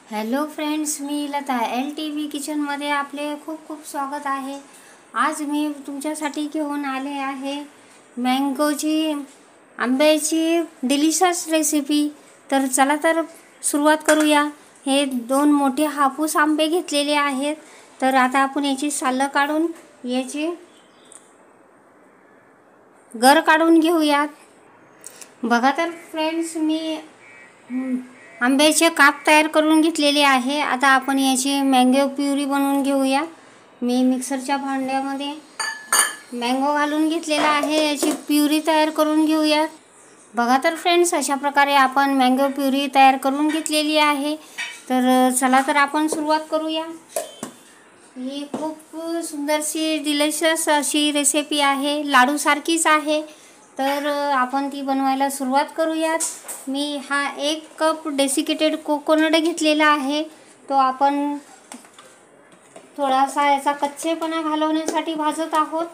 Hello friends, मी Lata LTV किचनमध्ये आपले खूप खूप स्वागत आहे। आज मी तुमच्यासाठी घेऊन आले आहे आंब्याची डिलिशियस रेसिपी। तर चला तर सुरुवात करूया। हे दोन मोठे हापूस आंबे घेतलेले आहेत। तर आता आपण याची सालं काढून याची गर काढून घेऊयात। बघा तर फ्रेंड्स, मी आंब्याचे काप तयार करून घेतलेले आहे। आता आपण याची मँगो प्युरी बनवून घेऊया। मी मिक्सरच्या भांड्यामध्ये मँगो घालून घेतलेला आहे, याची प्युरी तयार करून घेऊया। बघा तर फ्रेंड्स, अशा प्रकारे आपण मँगो प्युरी तयार करून घेतलेली आहे। तर चला तर आपण सुरुवात करूया। ही खूप सुंदरशी डिलिशियस अशी रेसिपी आहे, लाडू सारखीच आहे। तर आपण ती बनवायला सुरुवात करूयात। मी हा 1 कप डेसिकेटेड कोकोनट घेतलेला आहे। तो आपण थोडासा याचा कच्चेपणा घालवण्यासाठी भाजत आहोत।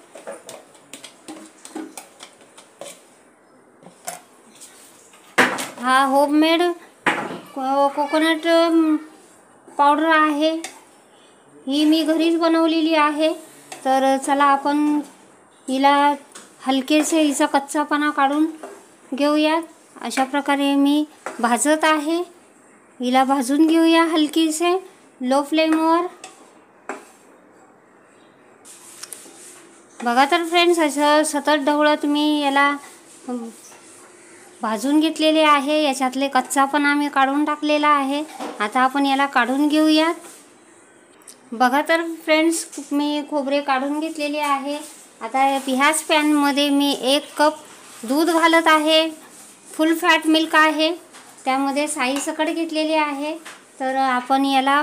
हा होममेड कोकोनट पावडर आहे, ही मी घरीच बनवलेली आहे। तर चला आपण हिला हलकेसे हिचा कच्चापणा काढून घेऊया। अशा प्रकारे मी भाजत आहे, हिला भाजून घेऊया हलकीसे लो फ्लेमवर। बघा तर फ्रेंड्स, असं सतत ढवळत मी याला भाजून घेतलेले आहे। याच्यातले कच्चापणा मी काढून टाकलेला आहे। आता आपण याला काढून घेऊयात। बघा तर फ्रेंड्स, मी खोबरे काढून घेतलेले आहे। आता ह्याच पॅनमध्ये मी 1 कप दूध घालत आहे। फुल फॅट मिल्क आहे, त्यामध्ये साई सकट घेतलेले आहे। तर आपण याला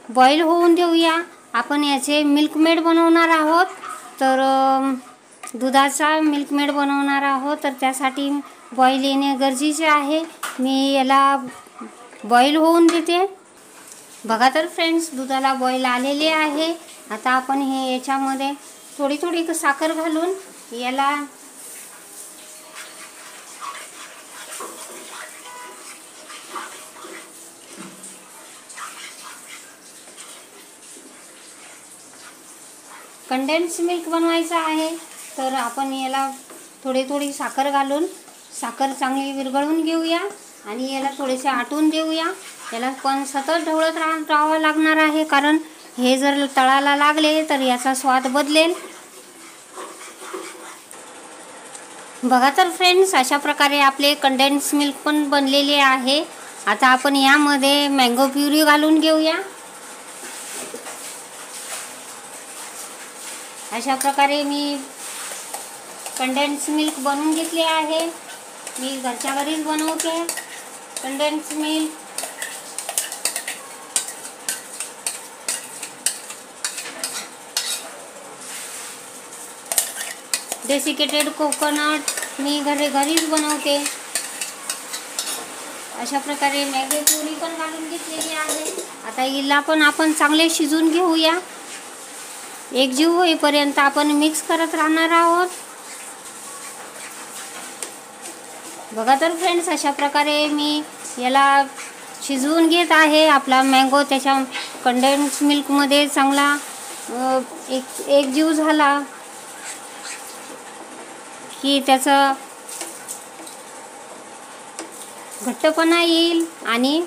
बॉईल होऊन देऊया। आपण याचे मिल्कमेड बनवणार आहोत। तर दुधाचा मिल्कमेड बनवणार आहोत, तर त्यासाठी बॉईल येणे गरजेचे आहे। मी याला बॉईल होऊन देते। बघा तर फ्रेंड्स, दुधाला बॉईल आलेले आहे। आता आपण हे याच्यामध्ये थोडी थोडी साखर घालून याला कंडेन्स मिल्क बनवायचं आहे। तर आपण याला थोडी थोडी साखर घालून साखर चांगली विरघळून घेऊया आणि याला थोडेसे आटून देऊया। याला पण सतत ढवळत राहावं लागणार आहे, कारण हे जर तळाला लागले तर याचा स्वाद बदलेल। बघा तर फ्रेंड्स, अशा प्रकारे आपले कंडेन्स मिल्क पण बनलेले आहे। आता आपण यामध्ये मँगो प्युरी घालून घेऊया। अशा प्रकारे मी कंडेन्स मिल्क बनवून घेतले आहे। मी घरच्या घरीच बनवते कंडेन्स मिल्क। डेसिकेटेड कोकोनट मी घरीच बनवते। अशा प्रकारे मँगो प्युरी पण घालून घेतलेली आहे। आता हिला पण आपण चांगले शिजून घेऊया। एकजीव होईपर्यंत आपण मिक्स करत राहणार आहोत। बघा तर फ्रेंड्स, अशा प्रकारे मी याला शिजवून घेत आहे। आपला मँगो त्याच्या कंडेन्स मिल्कमध्ये चांगला एकजीव झाला की त्याचा घट्टपणा येईल आणि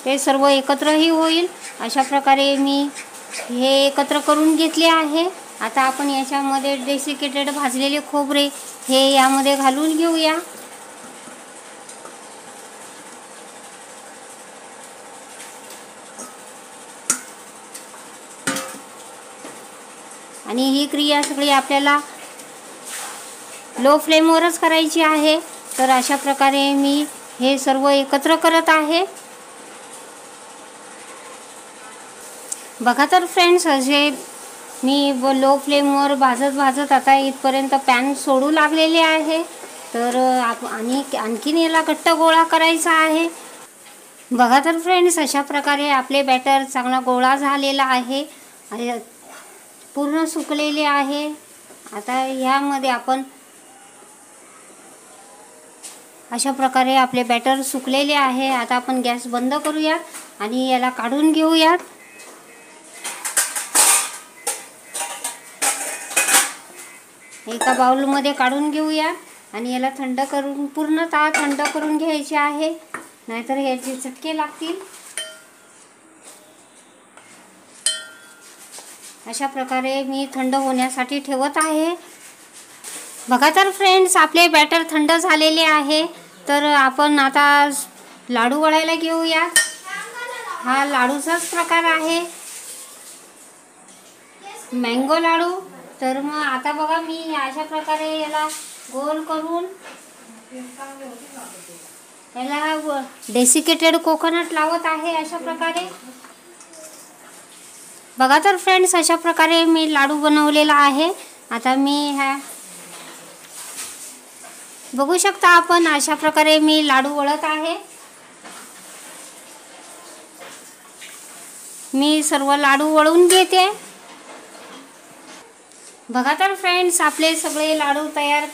ते सर्व एकत्रही होईल। अशा प्रकारे मी हे एकत्र करून घेतले आहे। आता आपण याच्यामध्ये डेसिकेटेड भाजलेले खोबरे हे यामध्ये घालून घेऊया। आणि ही क्रिया सगळी आपल्याला लो फ्लेमवरच करायची आहे। तर अशा प्रकारे मी हे सर्व एकत्र करत आहे। बघा तर फ्रेंड्स, असे मी लो फ्लेमवर भाजत आता इथपर्यंत पॅन सोडू लागलेले आहे। तर आणखीन याला घट्ट गोळा करायचा आहे। बघा तर फ्रेंड्स, अशा प्रकारे आपले बॅटर चांगला गोळा झालेला आहे, पूर्ण सुकलेले आहे। आता यामध्ये आपण अशा प्रकारे आपले बॅटर सुकलेले आहे. आता आपण गॅस बंद करूयात आणि याला काढून घेऊयात. एका बाउलमध्ये काढून घेऊया आणि याला थंड करून पूर्णतः थंड करून घ्यायचे आहे, नाहीतर याचे चटके लागतील. अशा प्रकारे मी थंड होण्यासाठी ठेवत आहे. बघा तर फ्रेंड्स, आपले बॅटर थंड झालेले आहे. तर आपण आता लाडू वळायला घेऊया. हा लाडूचाच प्रकार आहे, मँगो लाडू. तर मग आता बघा मी अशा प्रकारे याला गोल करून याला डेसिकेटेड कोकोनट लावत आहे. अशा प्रकारे बघा तर फ्रेंड्स, अशा प्रकारे मी लाडू बनवलेला आहे. आता मी ह्या बघू शकता आपण, अशा प्रकारे मी लाडू वळत आहे. मी सर्व लाडू वळून घेते. बघा तर फ्रेंड्स, आपले सगळे लाडू तयार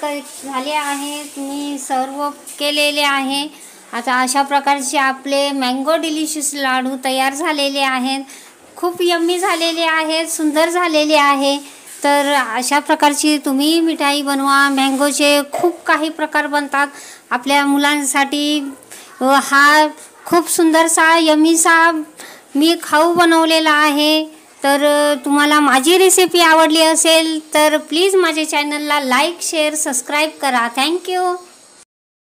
झाले आहेत. मी सर्व केलेले आहे. आता अशा प्रकारचे आपले मँगो डिलिशियस लाडू तयार झालेले आहेत. खूप यम्मी झालेले आहेत, सुंदर झालेले आहे. तर अशा प्रकारची तुम्ही मिठाई बनवा. मँगोचे खूप काही प्रकार बनतात आपल्या मुलांसाठी. हा खूप सुंदरसा यम्मीसा मी खाऊ बनवलेला आहे. तर तुम्हाला माझी रेसिपी आवडली असेल तर प्लीज माझ्या चॅनलला लाईक, शेअर, सबस्क्राईब करा. थँक्यू.